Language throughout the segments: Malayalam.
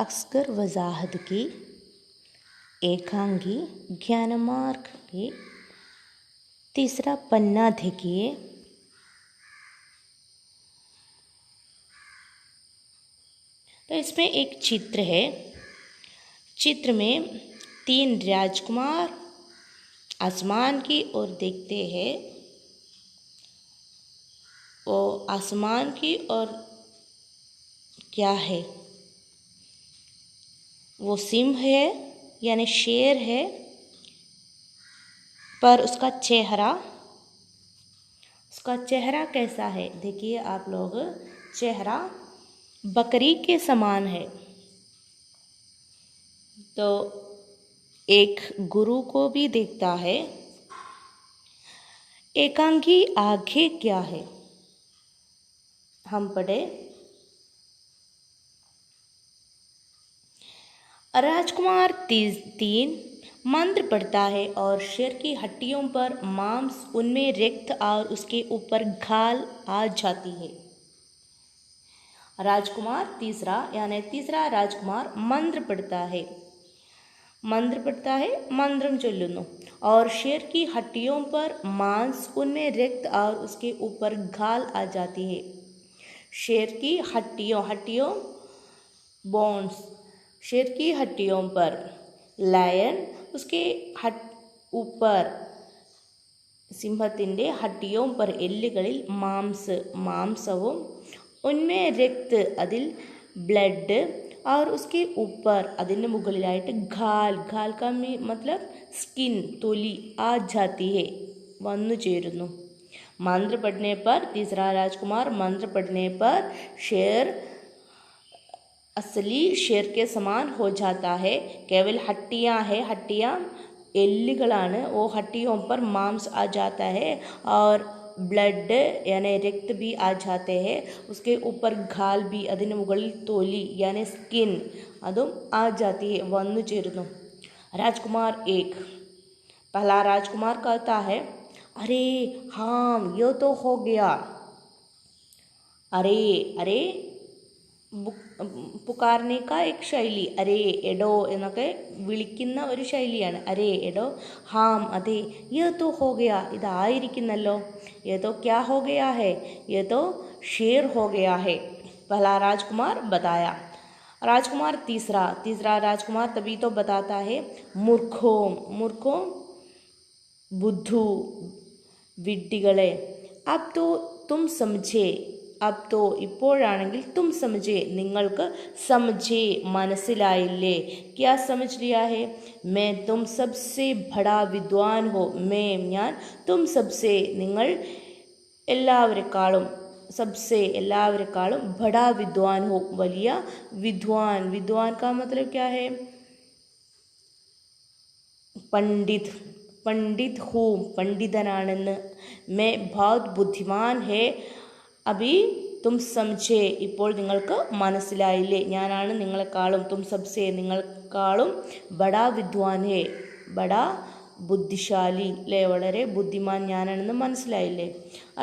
असगर वजाहत की एकांगी ज्ञानमार्ग की तीसरा पन्ना देखिए। तो इसमें एक चित्र है। चित्र में 3 राजकुमार आसमान की ओर देखते हैं। वो आसमान की ओर क्या है? वो सिंह है यानी शेर है, पर उसका चेहरा कैसा है? देखिए आप लोग, चेहरा बकरी के समान है। तो एक गुरु को भी देखता है। एकांगी आगे क्या है? हम पढ़े, राजकुमार 3 मंत्र पढ़ता है और शेर की हड्डियों पर मांस, उनमें रक्त और उसके ऊपर घाल आ जाती है। राजकुमार यानी तीसरा राजकुमार मंत्र पढ़ता है। मंत्रम चൊല്ലുന്നു और शेर की हड्डियों पर मांस, उनमें रक्त और उसके ऊपर घाल आ जाती है। शेर की हड्डियों बोन्स, शेर की हड्डियों पर, लायन उसके ऊपर, സിംഹത്തിൻ്റെ ഹഡ്ഡിയോം पर എല്ലുകളിൽ മാംസവും, उनमें रक्त അതിൽ ബ്ലഡ്, और उसके ऊपर അതിന് മുകളിലായിട്ട് घाल का मतलब स्किन തൊലി आ जाती है വന്നു ചേരുന്നു। मंत्र पढ़ने पर, तीसरा राजकुमार मंत्र पढ़ने पर शेर असली शेर के समान हो जाता है। केवल हड्डियाँ एल्लुകളാണ്। वो हड्डियों पर मांस आ जाता है और ब्लड यानी रक्त भी आ जाते हैं। उसके ऊपर घाल भी, അതിന് മുകളിൽ തൊലി यानी स्किन അതും आ जाती है, वनु ചേരുന്നു। राजकुमार 1, पहला राजकुमार कहता है, अरे हाँ ये तो हो गया। अरे പുകാർനെ का एक ശൈലി, അരേ എടോ എന്നൊക്കെ വിളിക്കുന്ന ഒരു ശൈലിയാണ്. അരേ എടോ, ഹാം അതെ, യേ തോ ഹോ ഗയാ, ഇതായിരിക്കുന്നല്ലോ. യേ തോ ക്യാ ഹോ ഗയാ ഹൈ? യേ തോ ഷേർ ഹോ ഗയാ ഹൈ, पहला राजकुमार बताया। राजकुमार तीसरा राजकुमार तभी तो बताता है, मूर्खों बुद्धू വിഡ്ഢികളെ, अब तो तुम समझे, अब तो ഇപ്പോഴാണെങ്കിൽ तुम समझे നിങ്ങൾക്ക് समझे മനസ്സിലായില്ലേ? क्या समझ लिया है? मैं तुम सबसे बड़ा विद्वान हो, मैं ഞാൻ, तुम सबसे നിങ്ങൾ എല്ലാവരെക്കാളും, सबसे എല്ലാവരെക്കാളും, बड़ा विद्वान हो വലിയ विद्वान का मतलब क्या है? पंडित हूँ, पंडिതനാണെന്ന്। मैं बहुत बुद्धिमान है, अभी तुम समझे, ഇപ്പോൾ നിങ്ങൾക്ക് മനസ്സിലായില്ലേ? ഞാനാണ് നിങ്ങളെക്കാളും, तुम सबसे നിങ്ങളെക്കാളും, बड़ा विद्वान है, बड़ा बुद्धिशाली ले, വളരെ बुद्धिमान ഞാനാണെന്ന് മനസ്സിലായില്ലേ?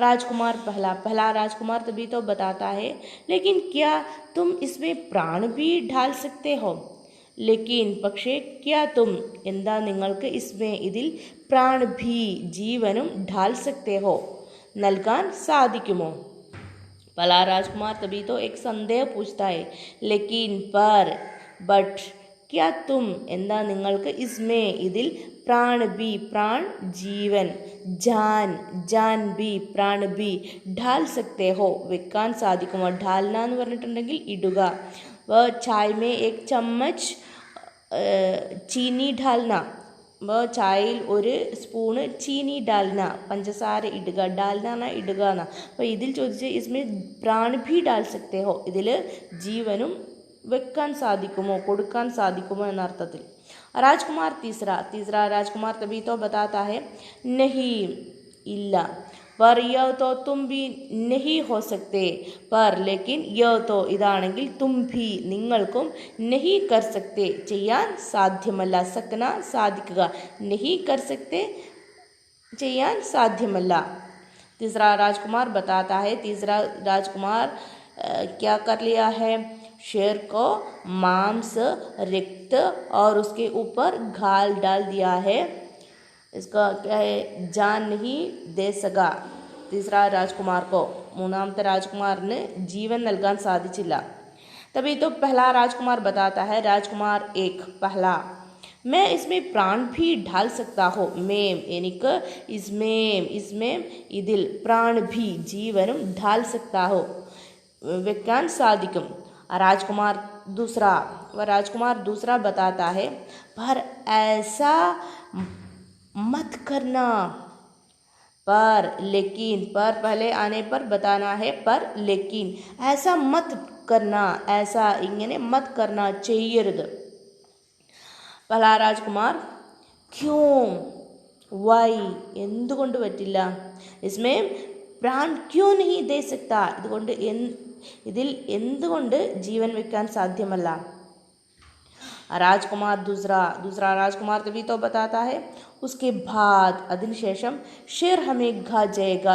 राजकुमार पहला राजकुमार तभी तो बताता है, लेकिन क्या तुम इसमें प्राण भी डाल सकते हो? लेकिन പക്ഷേ क्या तुम എന്താ നിങ്ങൾക്ക് इसमें ഇതിൽ प्राण भी ജീവനും डाल सकते हो നൽകാൻ സാധിക്കുമോ? पहला राजकुमार तभी तो एक संदेह पूछता है, लेकिन बट क्या तुम എന്താ നിങ്ങൾക്ക് इसमें ഇതിൽ प्राण भी प्राण जीवन जान भी प्राण भी डाल सकते हो വെക്കാൻ സാധിക്കുമോ? डालना എന്ന് പറഞ്ഞിട്ടുണ്ടെങ്കിൽ ഇടുക। वह चाय में 1 चम्मच चीनी डालना, ചായയിൽ 1 സ്പൂണ് ചീനി ഡാൽന, പഞ്ചസാര ഇടുക, ഡാൽന എന്നാൽ ഇടുക എന്നാ. അപ്പോൾ ഇതിൽ ചോദിച്ച് इसमें प्राण भी डाल सकते हो, ഇതിൽ ജീവനും വെക്കാൻ സാധിക്കുമോ, കൊടുക്കാൻ സാധിക്കുമോ എന്ന അർത്ഥത്തിൽ. राजकुमार तीसरा राजकुमार तभी तो बताता है, नहीं ഇല്ല, पर यह तो तुम भी नहीं हो सकते, पर लेकिन यह तो ഇതാണെങ്കിൽ तुम भी നിങ്ങൾക്കും नहीं कर सकते ചെയ്യാൻ സാധ്യമല്ല, सकना സാധിക്കുക, नहीं कर सकते ചെയ്യാൻ സാധ്യമല്ല. तीसरा राजकुमार बताता है, तीसरा राजकुमार क्या कर लिया है? शेर को मांस, रक्त और उसके ऊपर घाल डाल दिया है. इसका क्या है, जान नहीं दे सका. तीसरा राजकुमार को, മൂന്നാമത്തെ രാജകുമാറിന് ജീവൻ നൽകാൻ സാധിച്ചില്ല. तभी तो पहला राजकुमार बताता है, राजकुमार एक पहला, मैं इसमें प्राण भी ढाल सकता हूँ. मैं എനിക്ക് इसमें ഇതിൽ प्राण भी ജീവനും ढाल सकता हूँ വെക്കാൻ സാധിക്കും. राजकुमार दूसरा बताता है, पर ऐसा मत करना. पर लेकिन, पर पहले आने पर बताना है, पर लेकिन ऐसा मत करना, ऐसा ഇങ്ങനെ मत करना ചെയ്യരുത്. पहला राजकुमार, क्यों, വൈ, എന്തുകൊണ്ട് പറ്റില്ല. इसमें प्राण क्यों नहीं दे सकता, ഇതുകൊണ്ട് ഇതിൽ എന്തുകൊണ്ട് ജീവൻ വെക്കാൻ സാധ്യമല്ല. राजकुमार दूसरा राजकुमार तभी तो बताता है, उसके बाद അതിനുശേഷം शेर हमें खा जाएगा.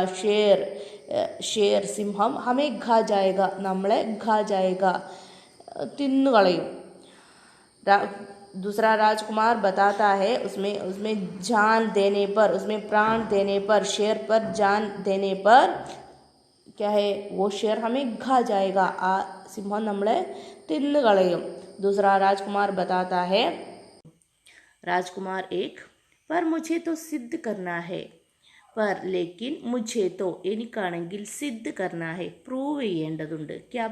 शेर സിംഹം हमें खा जाएगा, നമ്മളെ खा जाएगा, തിന്നുകളയും. दूसरा राजकुमार बताता है, उसमें जान देने पर, उसमें प्राण देने पर, शेर पर जान देने पर क्या है, वो शेर हमें खा जाएगा, ആ സിംഹം നമ്മളെ തിന്നുകളയും. दूसरा राजकुमार बताता है, राजकुमार एक, पर मुझे तो सिद्ध करना है. पर लेकिन मुझे तो എനിക്കാണെങ്കിൽ सिद्ध करना है, പ്രൂവ് ചെയ്യേണ്ടതുണ്ട്. क्या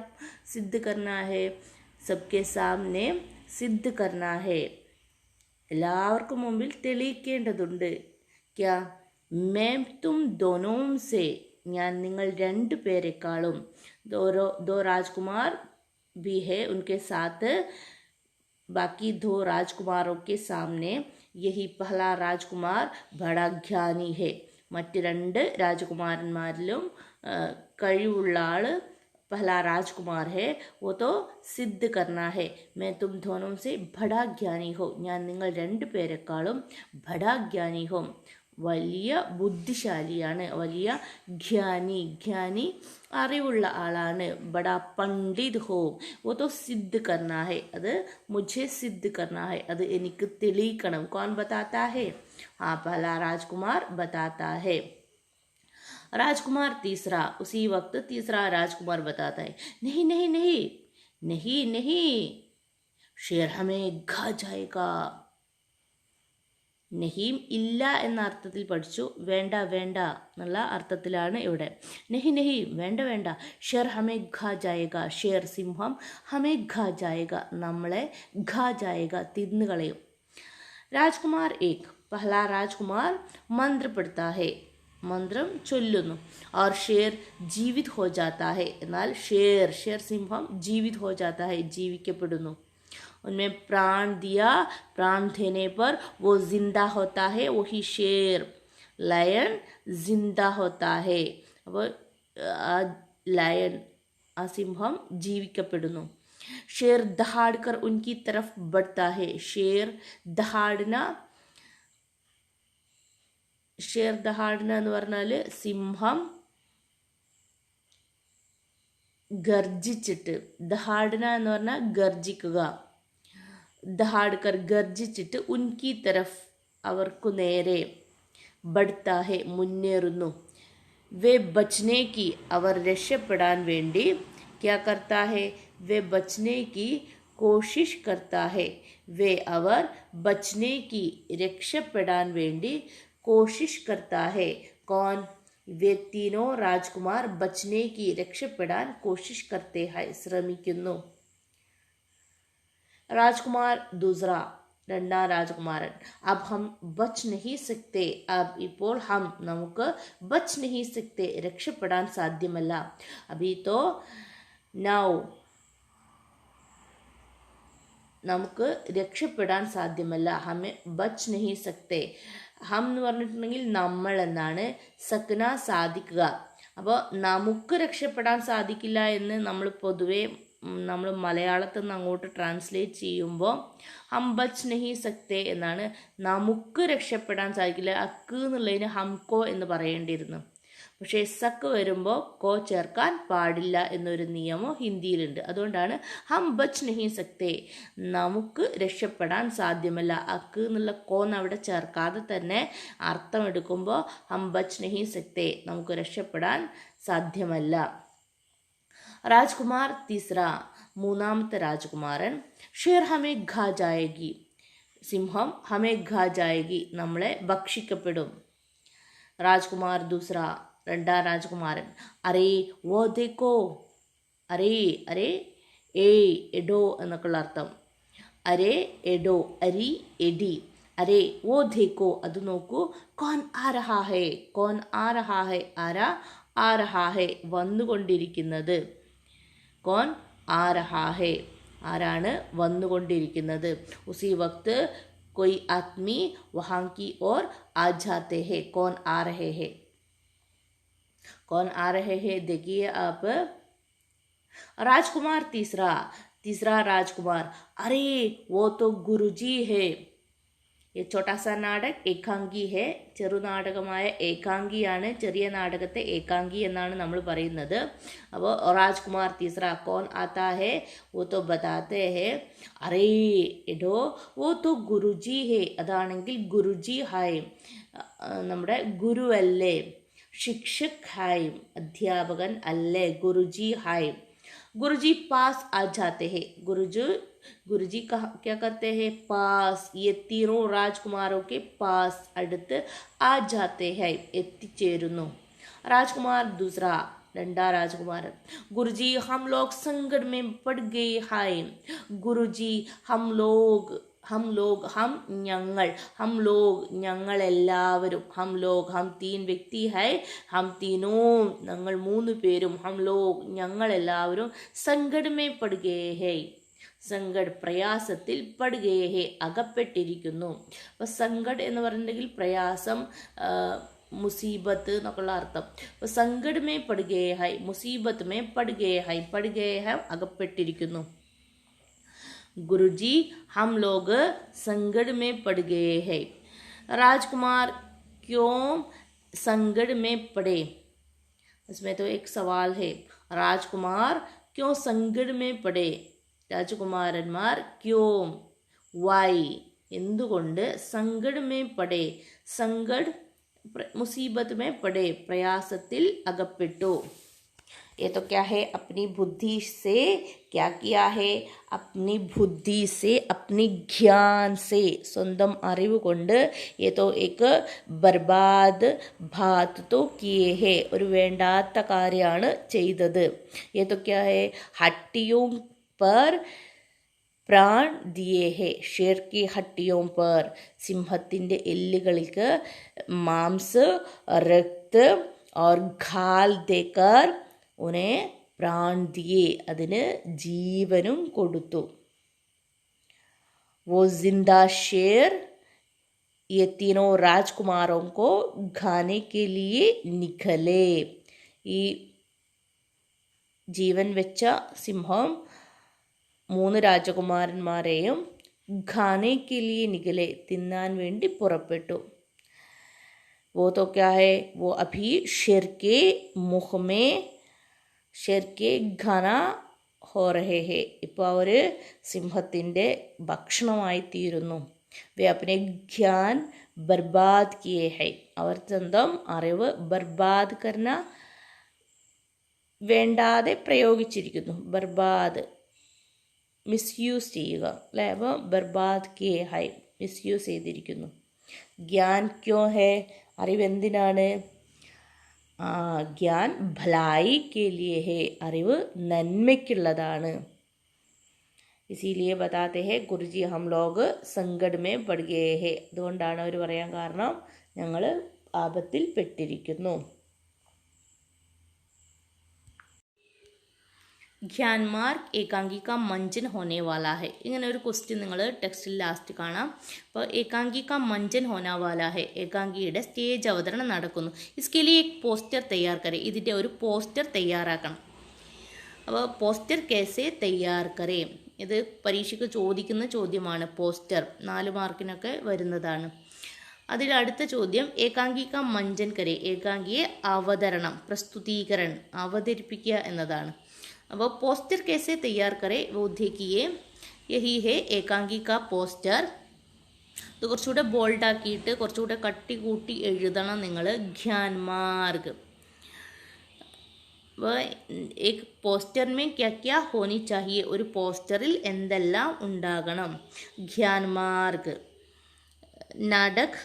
सिद्ध करना है, सबके सामने सिद्ध करना है, എല്ലാവർക്കും മുമ്പിൽ തെളിയിക്കേണ്ടതുണ്ട്. क्या मैं तुम दोनों से, ഞാൻ നിങ്ങൾ രണ്ടു പേരെക്കാളും. दो राजकुमार भी है, उनके साथ बाकी दो राजकुमारों के सामने यही पहला राजकुमार बड़ा ज्ञानी है. മറ്റ് രണ്ട് രാജകുമാരന്മാരിലും കഴിവുള്ള ആൾ पहला राजकुमार है, वो तो सिद्ध करना है. मैं तुम दोनों से बड़ा ज्ञानी हो, ഞാൻ നിങ്ങൾ രണ്ടു പേരെക്കാളും बड़ा ज्ञानी हो, വലിയ ബുദ്ധിശാലിയാണ്, വലിയ ജ്ഞാനി അറിവുള്ള ആളാണ്. बड़ा पंडित हो, वो तो सिद्ध करना है, അത് मुझे सिद्ध करना है, അത് എനിക്ക് തെളിയിക്കണം. कौन बताता है, हाँ पहला राजकुमार बताता है. राजकुमार तीसरा, उसी वक्त तीसरा राजकुमार बताता है, नहीं नहीं नहीं नहीं नहीं, शेर हमें खा जाएगा. നഹീം ഇല്ല എന്ന അർത്ഥത്തിൽ പഠിച്ചു, വേണ്ട വേണ്ട എന്നുള്ള അർത്ഥത്തിലാണ് ഇവിടെ. നഹി നഹി, വേണ്ട വേണ്ട. ഷെർ ഹമേ ഖാ ജായേഗ, ഷെർ സിംഹം, ഹമേ ഖാ ജായേഗ, നമ്മളെ ഖാ ജായേഗ, തിന്നുകളയും. രാജ്കുമാർ ഏക്, പഹ്ലാ രാജ്കുമാർ മന്ത്ര പഠിത്താ ഹെ, മന്ത്രം ചൊല്ലുന്നു. और शेर जीवित हो जाता है, എന്നാൽ ഷെർ സിംഹം जीवित हो जाता है, ജീവിക്കപ്പെടുന്നു. उनमें प्राण दिया, प्राण देने पर वो जिंदा होता है, वही शेर लायन जिंदा होता है. അപ്പോൾ लायन ആ സിംഹം ജീവിക്കപ്പെടുന്നു. शेर दहाड़ कर उनकी तरफ बढ़ता है. शेर ദഹാഡ്ന എന്ന് പറഞ്ഞാൽ സിംഹം ഗർജിച്ചിട്ട്, ദഹാഡ്ന എന്ന് പറഞ്ഞാൽ ഗർജിക്കുക, ദഹാഡ്കർ ഗർജിച്ചിട്ട്, ഉൻകി തരഫ് അവർക്കു നേരെ, ബഡ്താ ഹെ മുന്നേറുന്നു. വേ ബച്നെ കി അവർ രക്ഷപ്പെടാൻ വേണ്ടി, ക്യാ കർത്താ ഹെ വേ ബച്നെ കി കോഷിഷ് കർത്താ ഹെ, വേ അവർ ബച്നെ കി രക്ഷപ്പെടാൻ വേണ്ടി കോഷിഷ് കർത്താ ഹെ. കോൻ, വേ തീനോ രാജ്കുമാർ ബച്നെ കി രക്ഷപ്പെടാൻ കോഷിഷ് കർത്തേ ഹൈ, ശ്രമിക്കുന്നു. राजकुमार दूसरा, രണ്ടാം രാജകുമാരൻ, अब हम बच नहीं सकते, अब ഇപ്പോൾ हम നമുക്ക് बच नहीं सकते രക്ഷപ്പെടാൻ സാധ്യമല്ല. अभी तो now നമുക്ക് രക്ഷപ്പെടാൻ സാധ്യമല്ല. ഹമേ ബച്ച് നഹി സക്തേ, ഹം എന്ന് പറഞ്ഞിട്ടുണ്ടെങ്കിൽ നമ്മൾ എന്നാണ്, സക്ന സാധിക്കുക. അപ്പോൾ നമുക്ക് രക്ഷപ്പെടാൻ സാധിക്കില്ല എന്ന് നമ്മൾ പൊതുവേ നമ്മൾ മലയാളത്തിൽ നിന്ന് അങ്ങോട്ട് ട്രാൻസ്ലേറ്റ് ചെയ്യുമ്പോൾ ഹം ബച്ച് നഹി സക്തേ എന്നാണ്. നമുക്ക് രക്ഷപ്പെടാൻ സാധിക്കില്ല, അക്ക് എന്നുള്ളതിന് ഹംകോ എന്ന് പറയേണ്ടിയിരുന്നു. പക്ഷേ സക്ക് വരുമ്പോൾ കോ ചേർക്കാൻ പാടില്ല എന്നൊരു നിയമം ഹിന്ദിയിലുണ്ട്. അതുകൊണ്ടാണ് ഹം ബച്ച് നഹീ സക്തേ, നമുക്ക് രക്ഷപ്പെടാൻ സാധ്യമല്ല. അക്ക് എന്നുള്ള കോന്ന് അവിടെ ചേർക്കാതെ തന്നെ അർത്ഥം എടുക്കുമ്പോൾ ഹം ബച്ച് നഹീ സക്തേ, നമുക്ക് രക്ഷപ്പെടാൻ സാധ്യമല്ല. രാജ്കുമാർ തീസ്ര, മൂന്നാമത്തെ രാജകുമാരൻ. ഷേർ ഹമേ ഖാ ജായേഗി, സിംഹം ഹമേ ഖാ ജായേഗി, നമ്മളെ ഭക്ഷിക്കപ്പെടും. രാജ്കുമാർ ദൂസര, രണ്ടാം രാജകുമാരൻ. അരേ വോ ദേക്കോ, അരേ അരേ ഏയ് എഡോ എന്നൊക്കെയുള്ള അർത്ഥം. അരേ എഡോ, അരി എടി. അരേ വോ ദേക്കോ, അത് നോക്കൂ. കോൻ ആ രഹാ ഹേ, കോൻ ആ രഹാ ഹേ, ആരാ ആ രഹാ ഹേ, വന്നുകൊണ്ടിരിക്കുന്നത്. കോൻ ആ രഹാ ഹേ, ആരാണ് വന്നുകൊണ്ടിരിക്കുന്നത്. ഉസി വക്ത് कोई आदमी वहाँ की ओर आ जाते हैं. कौन आ रहे हैं, कौन आ रहे हैं, देखिए आप. राजकुमार तीसरा, तीसरा राजकुमार. अरे वो तो गुरुजी है. ये छोटा सा നാടക ഏകാംഗി ഹേ, ചെറുനാടകമായ ഏകാംഗിയാണ്. ചെറിയ നാടകത്തെ ഏകാംഗി എന്നാണ് നമ്മൾ പറയുന്നത്. അപ്പോൾ രാജ്കുമാർ തീസറ, കോൻ ആത്താ ഹേ വോ തോ ബതാത്തെ ഹേ. അരേ എടോ വോ തോ ഗുരുജി ഹേ, അതാണെങ്കിൽ ഗുരുജി ഹായ്, നമ്മുടെ ഗുരുവല്ലേ. ശിക്ഷക് ഹായ്, അധ്യാപകൻ അല്ലേ. ഗുരുജി ഹായ്. गुरुजी पास आ जाते हैं. गुरुजी क्या करते हैं, पास. ये तीनों राजकुमारों के पास, അടുത്ത് आ जाते हैं, എത്തിച്ചേരുന്നു. राजकुमार दूसरा, രണ്ടാം രാജകുമാരൻ. गुरुजी हम लोग संकट में पड़ गए हैं. गुरुजी हम लोग, हम ഞങ്ങൾ, हम लोग ഞങ്ങൾ എല്ലാവരും, हम लोग हम तीन വ്യക്തി ഹൈ, हम तीनों ഞങ്ങൾ മൂന്ന് പേരും, हम लोग ഞങ്ങൾ എല്ലാവരും, സങ്കട് may പട് Gaye high, സങ്കട് പ്രയാസത്തിൽ, പട് Gaye high അകപ്പെട്ടിരിക്കുന്നു. അപ്പോൾ സങ്കട് എന്ന് പറഞ്ഞിട്ടുണ്ടെങ്കിൽ പ്രയാസം, മുസീബത്ത് എന്നൊക്കെയുള്ള അർത്ഥം. അപ്പോൾ സങ്കട് മേ പട് ഗയേ ഹൈ, മുസീബത്ത് may പട് Gaye high, പട് Gaye high അകപ്പെട്ടിരിക്കുന്നു. गुरुजी हम लोग संकट में पड़ गए हैं. राजकुमार क्यों संकट में पड़े, इसमें तो एक सवाल है. राजकुमार क्यों संकट में पड़े, രാജകുമാരന്മാർ ക്യോ, വൈ, എന്തുകൊണ്ട്. സങ്കട് മേ പടേ, സങ്കട് മുസീബത്ത് മേ പടേ, പ്രയാസത്തിൽ അകപ്പെട്ടു. ये तो क्या है, अपनी बुद्धि से क्या किया है, अपनी बुद्धി से, अपनी ज्ञान से, സ്വന്തം അറിവ് കൊണ്ട്. ये तो एक बर्बाद बात तो किए है, ഒരു വേണ്ടാത്ത കാര്യമാണ് ചെയ്തത്. ये तो क्या है, हड्डियों पर प्राण दिए है. शेर की हड्डियों पर, സിംഹത്തിൻ്റെ എല്ലുകൾക്ക് മാംസ, രക്ത और घाल देकर ഉനെ പ്രാൺ ദിയേ, അതിന് ജീവനും കൊടുത്തു. वो जिंदा शेर ये तीनों राजकुमारों को खाने के लिए निकले. ഈ ജീവൻ വെച്ച സിംഹം മൂന്ന് രാജകുമാരന്മാരെയും ഖാനെ കെ ലിയെ നികലെ, തിന്നാൻ വേണ്ടി പുറപ്പെട്ടു. वो तो क्या है, वो अभी शेर के मुख में, शेर के ഖാന ഹോ രഹേ ഹേ, ഇപ്പോൾ അവർ സിംഹത്തിൻ്റെ ഭക്ഷണമായി തീരുന്നു. വേ അപ്നെ ജ്ഞാൻ ബർബാദ് കിയേ ഹൈ, അവർ സ്വന്തം അറിവ് ബർബാദ് കർന, വേണ്ടാതെ പ്രയോഗിച്ചിരിക്കുന്നു. ബർബാദ് മിസ്യൂസ് ചെയ്യുക അല്ലേ. അപ്പോൾ ബർബാദ് കിയേ ഹൈ, മിസ്യൂസ് ചെയ്തിരിക്കുന്നു. ജ്ഞാൻ ക്യോ ഹേ, അറിവെന്തിനാണ്. ജ്ഞാൻ ഭലായി കെ ലിയേ ഹേ, അറിവ് നന്മയ്ക്കുള്ളതാണ്. ഇസീലിയെ ബതാത്തെ ഹേ ഗുരുജി ഹം ലോഗ് സങ്കട് മേ പട് ഗയേ ഹേ, അതുകൊണ്ടാണ് അവർ പറയാൻ കാരണം ഞങ്ങൾ ആപത്തിൽ പെട്ടിരിക്കുന്നു. ജ്ഞാൻമാർഗ് ഏകാംഗിക മഞ്ജൻ ഹോനെ വാല ഹെ, ഇങ്ങനെ ഒരു ക്വസ്റ്റ്യൻ നിങ്ങൾ ടെക്സ്റ്റിൽ ലാസ്റ്റ് കാണാം. അപ്പോൾ ഏകാംഗിക മഞ്ജൻ ഹോന വാല ഹെ, ഏകാംഗിയുടെ സ്റ്റേജ് അവതരണം നടക്കുന്നു. ഇസ്കെലി എക് പോസ്റ്റർ തയ്യാർ കരെ, ഇതിൻ്റെ ഒരു പോസ്റ്റർ തയ്യാറാക്കണം. അപ്പോൾ പോസ്റ്റർ കേസെ തയ്യാർ കരെ, ഇത് പരീക്ഷയ്ക്ക് ചോദിക്കുന്ന ചോദ്യമാണ്. പോസ്റ്റർ 4 മാർക്കിനൊക്കെ വരുന്നതാണ്. അതിൽ അടുത്ത ചോദ്യം ഏകാംഗിക മഞ്ജൻ കരെ, ഏകാംഗിയെ അവതരണം പ്രസ്തുതീകരണം അവതരിപ്പിക്കുക എന്നതാണ്. അപ്പോൾ പോസ്റ്റർ കേസെ തയ്യാർ കരെ वो देखिए यही है एकांगी का पोस्टर. ഇത് കുറച്ചുകൂടെ ബോൾഡാക്കിയിട്ട് കുറച്ചുകൂടെ കട്ടി കൂട്ടി എഴുതണം നിങ്ങൾ. ഗ്യാൻമാർഗ്. അപ്പോൾ एक പോസ്റ്റർ में क्या क्या होनी चाहिए, ഒരു പോസ്റ്ററിൽ എന്തെല്ലാം ഉണ്ടാകണം. ഗ്യാൻമാർഗ്. നാടക്,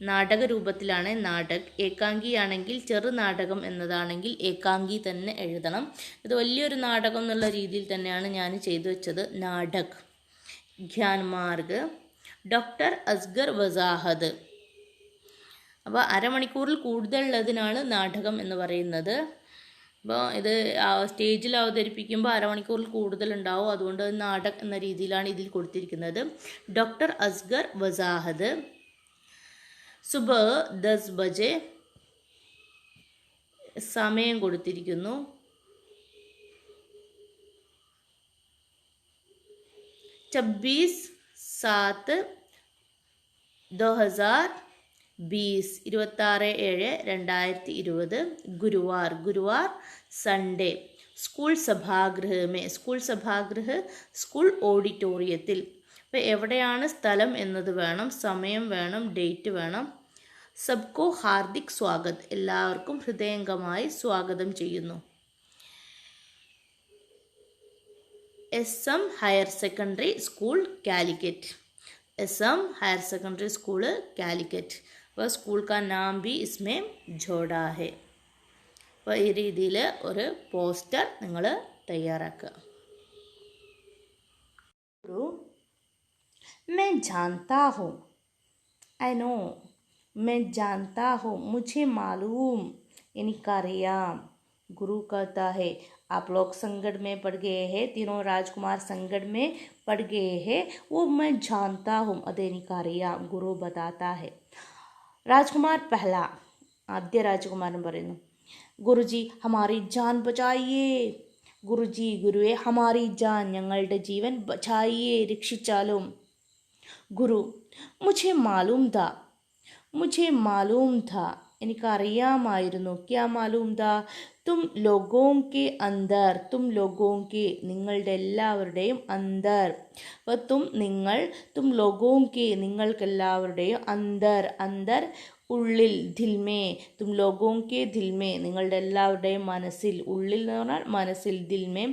നാടക രൂപത്തിലാണ് നാടക്. ഏകാംഗി ആണെങ്കിൽ ചെറു നാടകം എന്നതാണെങ്കിൽ ഏകാംഗി തന്നെ എഴുതണം. ഇത് വലിയൊരു നാടകം എന്നുള്ള രീതിയിൽ തന്നെയാണ് ഞാൻ ചെയ്തു വെച്ചത്. നാടക്. ഗ്യാൻമാർഗ്. ഡോക്ടർ അസ്ഗർ വസാഹദ്. അപ്പോൾ അരമണിക്കൂറിൽ കൂടുതലുള്ളതിനാണ് നാടകം എന്ന് പറയുന്നത്. അപ്പോൾ ഇത് സ്റ്റേജിൽ അവതരിപ്പിക്കുമ്പോൾ അരമണിക്കൂറിൽ കൂടുതലുണ്ടാവും, അതുകൊണ്ട് നാടക് എന്ന രീതിയിലാണ് ഇതിൽ കൊടുത്തിരിക്കുന്നത്. ഡോക്ടർ അസ്ഗർ വസാഹദ്. സുബഹ 10 ബജെ സമയം കൊടുത്തിരിക്കുന്നു. 26/7/2020 26/7/2020 गुरुवार, गुरुवार संडे. സ്കൂൾ സഭാഗൃഹമേ, സ്കൂൾ സഭാഗൃഹ സ്കൂൾ ഓഡിറ്റോറിയത്തിൽ. അപ്പോൾ എവിടെയാണ് സ്ഥലം എന്നത് വേണം, സമയം വേണം, ഡേറ്റ് വേണം. സബ്കോ ഹാർദിക് സ്വാഗത്, എല്ലാവർക്കും ഹൃദയംഗമായി സ്വാഗതം ചെയ്യുന്നു. SM higher secondary school Calicut. SM higher secondary school Calicut. അപ്പോൾ സ്കൂൾ കാ നാം भी इसमें जोड़ा है. അപ്പോൾ ഈ രീതിയിൽ ഒരു പോസ്റ്റർ നിങ്ങൾ തയ്യാറാക്കുക. मैं जानता हूँ, आई नो, मैं जानता हूँ, मुझे मालूम, എനിക്കറിയാം. गुरु कहता है आप लोग संगड़ में पढ़ गए हैं, तीनों राजकुमार संगड़ में पढ़ गए हैं. वो मैं जानता हूँ, അതെനിക്കറിയാം. गुरु बताता है. राजकुमार पहला, ആദ്യ രാജകുമാരൻ പറയുന്നു, ഗുരുജി ഹമാരി ജാൻ ബചായിയേ. ഗുരുജി, ഗുരുവേ, ഹമാരി ജാൻ, ഞങ്ങളുടെ ജീവൻ ബചായിയേ, രക്ഷിച്ചാലും. ഗുരു, മുझे मालूम था, मुझे मालूम था, എനിക്കറിയാമായിരുന്നു. ക്യാ മാലൂം था, തും ലോഗോं के अंदर, തും ലോഗോं के, നിങ്ങളുടെ എല്ലാവരുടെയും അന്തർ. അപ്പോൾ തും നിങ്ങൾ, തും ലോഗോं के, നിങ്ങൾക്കെല്ലാവരുടെയും അന്തർ, അന്തർ ഉള്ളിൽ, ദിൽമേ, തും ലോഗോं के ദിൽമേ, നിങ്ങളുടെ എല്ലാവരുടെയും മനസ്സിൽ, ഉള്ളിൽ എന്ന് പറഞ്ഞാൽ മനസ്സിൽ, ദിൽമേ.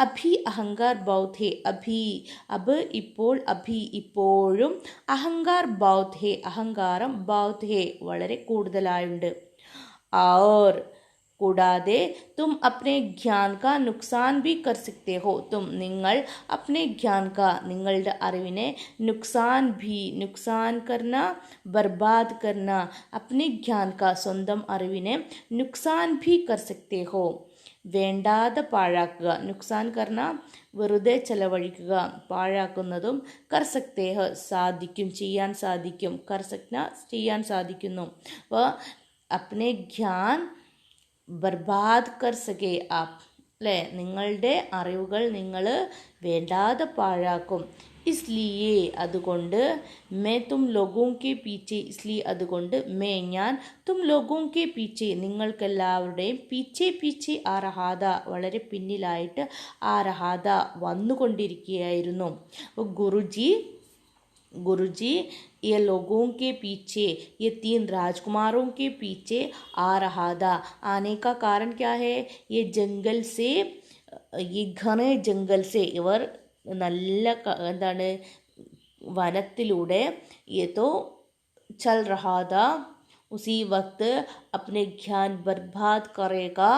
അഭി അഹങ്കാർ ബൗത്ത് ഹേ, അഭി അബ് ഇപ്പോൾ, അഭി ഇപ്പോഴും, അഹങ്കാർ ബൗത്ത് ഹേ അഹങ്കാരം, ബൗത്ത് ഹേ വളരെ കൂടുതലായുണ്ട്. और കൂടാതെ തും അപ്നെ ജ്ഞാൻ കാ നുക്സാൻ ഭി കർ സക്തേ ഹോ, തും നിങ്ങൾ അപ്നെ ജ്ഞാൻ കാ നിങ്ങളുടെ അറിവിനെ, നുക്സാൻ ഭി നുക്സാൻ കർന, ബർബാദ് കർന, അപ്നെ ജ്ഞാൻ കാ സ്വന്തം അറിവിനെ, നുക്സാൻ ഭി കർ സക്തേ ഹോ വേണ്ടാതെ പാഴാക്കുക, നുക്സാൻ കർണ വെറുതെ ചെലവഴിക്കുക, പാഴാക്കുന്നതും, കർ സക്തേ ഹ സാധിക്കും, ചെയ്യാൻ സാധിക്കും, കർ സക്ന ചെയ്യാൻ സാധിക്കുന്നു. അപ്പോൾ അപ്നെ ജ്ഞാൻ ബർബാദ് കർ സകേ ആപ്പ്, അല്ലേ, നിങ്ങളുടെ അറിവുകൾ നിങ്ങൾ വേണ്ടാതെ പാഴാക്കും. ഇസ്ലിയേ അതുകൊണ്ട്, മേ തും ലോഗോं के पीछे, ഇസ്ലിയെ അതുകൊണ്ട്, മേ ഞാൻ, തും ലോഗോं के पीछे നിങ്ങൾക്കെല്ലാവരുടെയും, പീച്ചെ പീച്ചെ ആ രഹാദ വളരെ പിന്നിലായിട്ട്, ആ രഹാദ വന്നുകൊണ്ടിരിക്കുകയായിരുന്നു. അപ്പോൾ ഗുരുജി, गुरुजी ये लोगों के पीछे, ये 3 राजकुमारों के पीछे आ रहा था. आने का कारण क्या है, ये जंगल से, ये घने जंगल से, ഇവർ നല്ല എന്താണ് വനത്തിലൂടെ, ये तो चल रहा था, उसी वक्त अपने ज्ञान बर्बाद करेगा,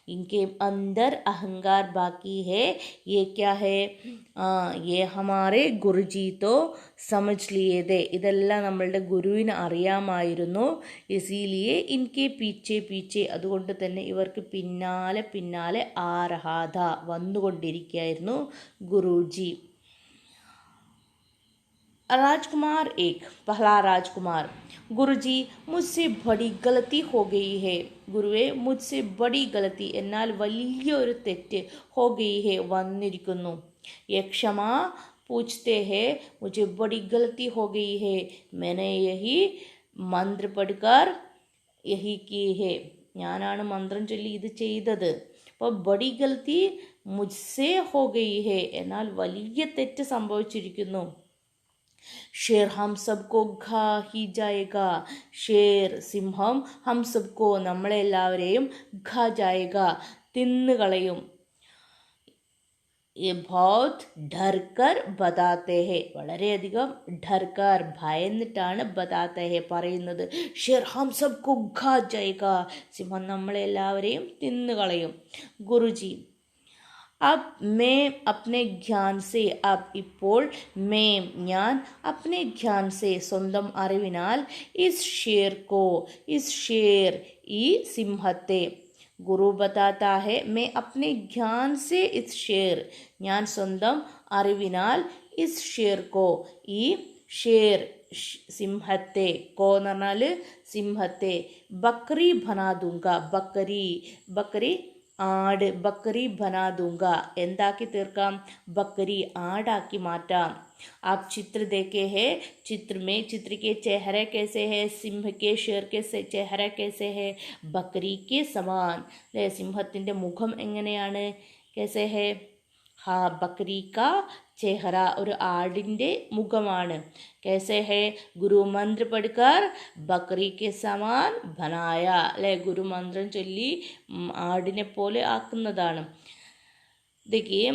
इनके अंदर अहंकार बाकी है. ये क्या है, ये हमारे गुरुजी तो समझ लिए थे, ഇതെല്ലാം നമ്മളുടെ ഗുരുവിന് അറിയാമായിരുന്നു. ഇസിലിയെ ഇൻകെ പീച്ചെ പീച്ചെ, അതുകൊണ്ട് തന്നെ ഇവർക്ക് പിന്നാലെ പിന്നാലെ ആ രഹാദ വന്നുകൊണ്ടിരിക്കുകയായിരുന്നു ഗുരുജി. राजकुमार 1, पहला राजकुमार, गुरुजी मुझसे बड़ी गलती हो गई है. ഗുരുവേ, മുझसे बड़ी गलती എന്നാൽ വലിയൊരു തെറ്റ്, हो गई है വന്നിരിക്കുന്നു. ये क्षमा पूछते हैं मुझे बड़ी गलती हो गई है, मैंने यही मंत्र पढ़कर यही की है, ഞാനാണ് മന്ത്രം ചൊല്ലി ഇത് ചെയ്തത്. അപ്പോൾ ബഡി ഗൽത്തി മുജ്സേ ഹോ ഗയി ഹേ, എന്നാൽ വലിയ തെറ്റ് സംഭവിച്ചിരിക്കുന്നു. ഷേർ ഹം സബ്കോ ഖാ ഹി ജായേഗ, ഷേർ സിംഹം ഹം സബ്കോ നമ്മളെല്ലാവരെയും ഖാ ജായേഗ തിന്നുകളയും. ये बहुत ഡർക്കർ ബതാത്തെ ഹെ, വളരെയധികം ഡർക്കർ ഭയന്നിട്ടാണ് ബതാത്തെ ഹെ പറയുന്നത്. ഷേർ ഹം സബ് കോ ഖാ ജായേഗ, സിംഹം നമ്മളെല്ലാവരെയും തിന്നുകളയും. ഗുരുജി അബ് മേ അപ്നെ ജ്ഞാൻ സെ, അബ് ഇപ്പോൾ, മേ ഞാൻ, അപ്നെ ജ്ഞാൻ സെ സ്വന്തം അറിവിനാൽ, ഇസ് ഷേർ ഈ സിംഹത്തെ, ഗുരു ബതാത്താ ഹെ മേ അപ്നെ ജ്ഞാൻ സെ ഇസ് ഷേർ ഞാൻ സ്വന്തം അറിവിനാൽ, ഇസ് ഷേർ കോ ഈ ഷേർ സിംഹത്തെ, കോ എന്ന് പറഞ്ഞാൽ സിംഹത്തെ, ബക്രി ബനാ ദൂങ്ക, ബക്കരി ആട്, ബക്കരി ബനാ ദൂങ്ക എന്താക്കി തീർക്കാം, ബക്കരി ആടാക്കി മാറ്റാം. आप चित्र देखे हैं, चित्र के चेहरे कैसे है, सिंह के शेर के चेहरा कैसे है, बकरी के समान. സിംഹത്തിൻ്റെ മുഖം എങ്ങനെയാണ്, कैसे है, ഹാ ബക്കരി കാ ചെഹറ ഒരു ആടിൻ്റെ മുഖമാണ്. कैसे है, ഗുരു മന്ത്ര പഠിക്കർ ബക്കറി കെ സമാൻ ബനായ, അല്ലെ ഗുരു മന്ത്രം ചൊല്ലി ആടിനെ പോലെ ആക്കുന്നതാണ്. देखिए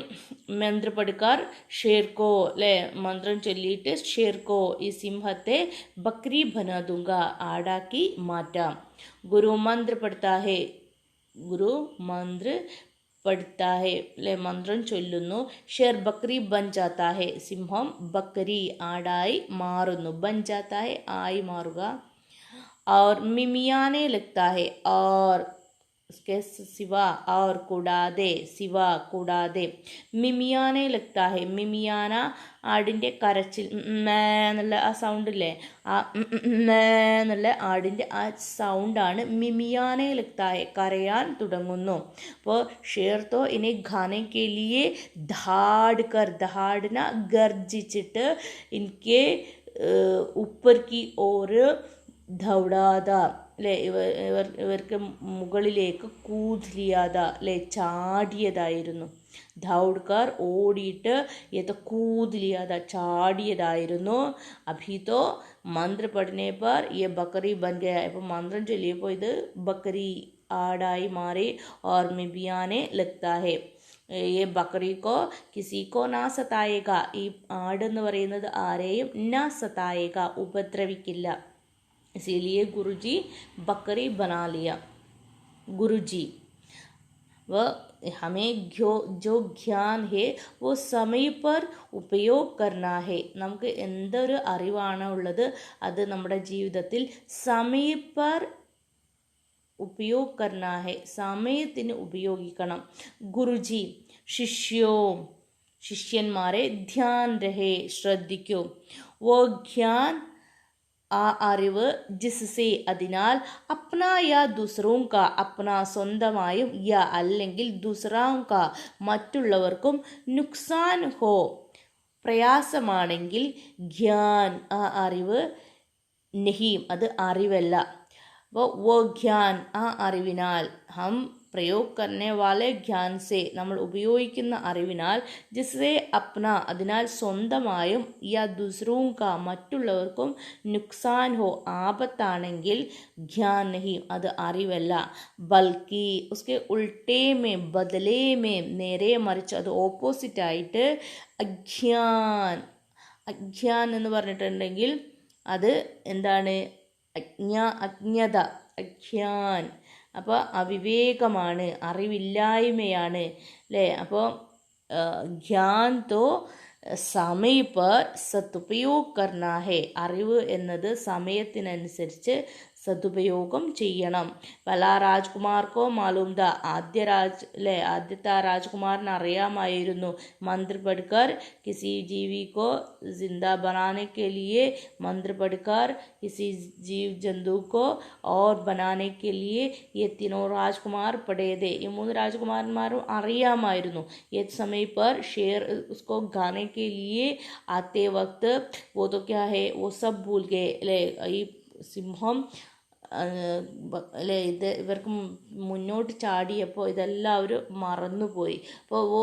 मंत्र पढ़कर शेर को, ले मंत्र चൊല്ലിയിട്ട് शेर को ഈ സിംഹത്തെ बकरी बना दूंगा ആടാക്കി മാറ്റാം. गुरु मंत्र पढ़ता है, गुरु मंत्र पढ़ता है, ले मंत्रം ചൊല്ലുന്നു. शेर बकरी बन जाता है, സിംഹം बकरी ആടായി മാറുന്നു. बन जाता है ആയി മാറുക. और मिमियाने लगता है, और उसके सिवा, और കൂടാതെ മിമിയാനെ ലഗ്താ ഹെ, മിമിയാന ആടിൻ്റെ കരച്ചിൽ, മേ എന്നുള്ള ആ സൗണ്ടില്ലേ, ആ മേ എന്നുള്ള ആടിൻ്റെ ആ സൗണ്ടാണ് മിമിയാനെ ലഗ്താ ഹെ, കരയാൻ തുടങ്ങുന്നു. അപ്പോൾ ഷേർ തോ ഇനെ ഖാനെ കെ ലിയെ ദഹാഡ്ന ഗർജിച്ചിട്ട് ഇൻകെ ऊपर की ओर ദൗഡാത, അല്ലേ ഇവർക്ക് മുകളിലേക്ക് കൂദ്ലിയാത, അല്ലേ ചാടിയതായിരുന്നു. ദൗഡ്കർ ഓടിയിട്ട് യത് കൂദ്ലിയാത ചാടിയതായിരുന്നു. അഭിതോ മന്ത്ര പഠനെ പർ യെ ബക്കറി ബൻ ഗയ, ഇപ്പോൾ മന്ത്രം ചൊല്ലിയപ്പോൾ ഇത് ബക്കറി ആടായി മാറി. ഓർ മിബിയാനെ ലഗ്താ ഹെ, ये बकरी को किसी को ना സതായേക, ഈ ആടെന്ന് പറയുന്നത് ആരെയും ना സതായേക ഉപദ്രവിക്കില്ല. इसीलिए गुरुजी बकरी बना लिया. गुरुजी वह हमें जो ज्ञान है वो समय पर उपयोग करना है. നമുക്ക് എന്തൊരു അറിവാണ് ഉള്ളത് അത് നമ്മുടെ ജീവിതത്തിൽ സമയപ്പർ ഉപयोग करना है, സമയത്തിന് ഉപയോഗിക്കണം. ഗുരുജി ശിഷ്യന്മാരെ ധ്യാൻ രഹേ ശ്രദ്ധിക്കൂ. വോ ജ്ഞാൻ ആ അറിവ്, ജിസ്സെ അതിനാൽ, അപ്ന യാ ദുസറോം കാ അപ്ന സ്വന്തമായും, യാ അല്ലെങ്കിൽ ദുസറാം കാ മറ്റുള്ളവർക്കും, നുക്സാൻ ഹോ പ്രയാസമാണെങ്കിൽ, ജ്ഞാൻ ആ അറിവ്, നഹീം അത് അറിവല്ല. वो ज्ञान ആ അറിവിനാൽ, ഹം പ്രयोग करने वाले ज्ञान से നമ്മൾ ഉപയോഗിക്കുന്ന അറിവിനാൽ, ജിസ്സെ അപ്ന അതിനാൽ സ്വന്തമായും, യാ ദുസറോം കാ മറ്റുള്ളവർക്കും, നുക്സാൻ ഹോ ആപത്താണെങ്കിൽ, ജ്ഞാൻ നഹീം അത് അറിവല്ല. ബൽക്കി ഉസ്കെ ഉൾട്ടേ മേ ബദലേ മേ നേരെ മറിച്ച് അത് ഓപ്പോസിറ്റായിട്ട്, അജ്ഞാൻ എന്ന് പറഞ്ഞിട്ടുണ്ടെങ്കിൽ അത് എന്താണ്, അജ്ഞത, അജ്ഞാൻ അപ്പോൾ അവിവേകമാണ്, അറിവില്ലായ്മയാണ്, അല്ലേ. അപ്പോൾ ജ്ഞാൻ തോ സമയ പർ സതുപयोग करना है, അറിവ് എന്നത് സമയത്തിനനുസരിച്ച് സദുപയോഗം ചെയ്യണം. പല രാജ്കുമാർക്കോ മാലൂംദ, ആദ്യത്തെ ആ രാജ്കുമാറിന് അറിയാമായിരുന്നു. മന്ത്ര് പഠിക്കർ കിസി ജീവി കോ ജിന്ദ ബനാനെ കെ ലിയെ, മന്ത്ര് പഠിക്കർ കിസി ജീവ് ജന്തു കോ और बनाने के लिए ये तीनों राजकुमार पढ़े थे. ये 3 രാജകുമാരന്മാരും അറിയാമായിരുന്നു. ये समय पर शेर उसको गाने के लिए आते वक्त वो तो क्या है वो सब भूल गए. അല്ലേ, ഈ സിംഹം അല്ലേ ഇത് ഇവർക്ക് മുന്നോട്ട് ചാടിയപ്പോൾ ഇതെല്ലാം അവർ മറന്നുപോയി. അപ്പോൾ वो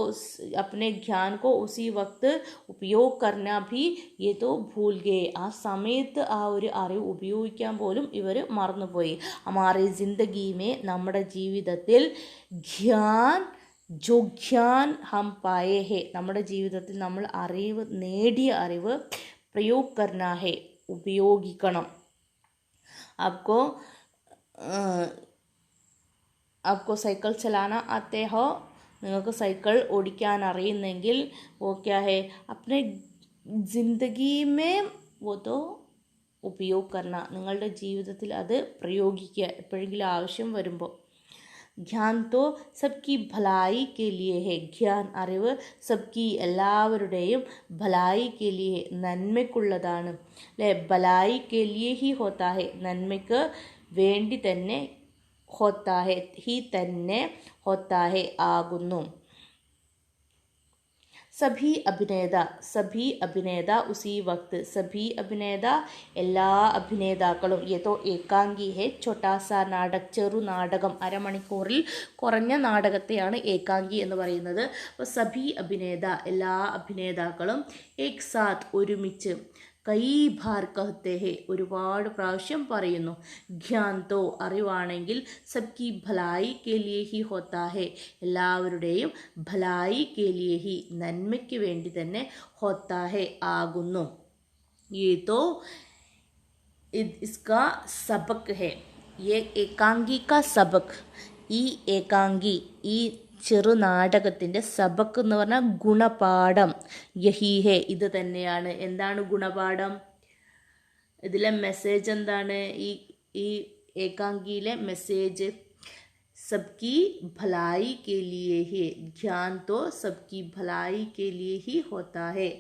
अपने ज्ञान को उसी वक्त उपयोग करना भी ये तो भूल गए. ആ സമയത്ത് ആ ഒരു അറിവ് ഉപയോഗിക്കാൻ പോലും ഇവർ മറന്നുപോയി. हमारे जिंदगी में നമ്മുടെ ജീവിതത്തിൽ ജ്ഞാൻ ഹം പായേ ഹേ, നമ്മുടെ ജീവിതത്തിൽ നമ്മൾ നേടിയ അറിവ് പ്രयोग करना है, ഉപയോഗിക്കണം. आपको സൈക്കിൾ ചലാന ആത്തെ ഹോ, നിങ്ങൾക്ക് സൈക്കിൾ ഓടിക്കാൻ അറിയുന്നെങ്കിൽ वो क्या है अपने ജിന്ദഗി മേ वो तो ഉപयोग करना, നിങ്ങളുടെ ജീവിതത്തിൽ അത് പ്രയോഗിക്കുക എപ്പോഴെങ്കിലും ആവശ്യം വരുമ്പോൾ. ജ്ഞാൻ തോ സബ്കി ഭലായി കെ ലിയെ ഹെ, ജ്ഞാൻ അറിവ് സബ്കി എല്ലാവരുടെയും ഭലായി കെ ലിയെ നന്മയ്ക്കുള്ളതാണ്. അല്ലേ, ഭലായി കെ ലിയെ ഹി ഹോത്താ ഹെ, നന്മയ്ക്ക് വേണ്ടി തന്നെ ഹോത്താ ഹെ, ഹി തന്നെ ഹോത്താ ഹെ ആകുന്നു. സഭി അഭിനേത ഉസി വക്ത്, സഭി അഭിനേത എല്ലാ അഭിനേതാക്കളും. യെ തോ ഏകാംഗി ഹെ ഛോട്ടാ സാ നാടക്, ചെറു നാടകം, അരമണിക്കൂറിൽ കുറഞ്ഞ നാടകത്തെയാണ് ഏകാംഗി എന്ന് പറയുന്നത്. അപ്പോൾ സഭി അഭിനേത എല്ലാ അഭിനേതാക്കളും ഏക് സാത്ത് ഒരുമിച്ച്, കൈ ബാർ കഹത്തെ ഹെ ഒരുപാട് പ്രാവശ്യം പറയുന്നു. ജ്ഞാൻ തോ അറിവാണെങ്കിൽ സബ്കി ഭലായി കെ ലിയെ ഹി ഹോത്താ ഹെ എല്ലാവരുടെയും ഭലായി കെ ലിയെ ഹി നന്മയ്ക്ക് വേണ്ടി തന്നെ ഹോത്താ ഹെ ആകുന്നു. യേ തോ ഇസ്കാ സബക് ഹെ, യേ ഏകാംഗി കാ സബക്, ഈ ഏകാംഗി ഈ ചെറുനാടകത്തിൻ്റെ സബക്ക് എന്ന് പറഞ്ഞാൽ ഗുണപാഠം. യഹി ഹെ ഇത് തന്നെയാണ്. എന്താണ് ഗുണപാഠം? ഇതിലെ മെസ്സേജ് എന്താണ്? ഈ ഏകാംഗിയിലെ മെസ്സേജ് सबकी भलाई के लिए ही, ज्ञान तो सबकी भलाई के लिए ही होता है.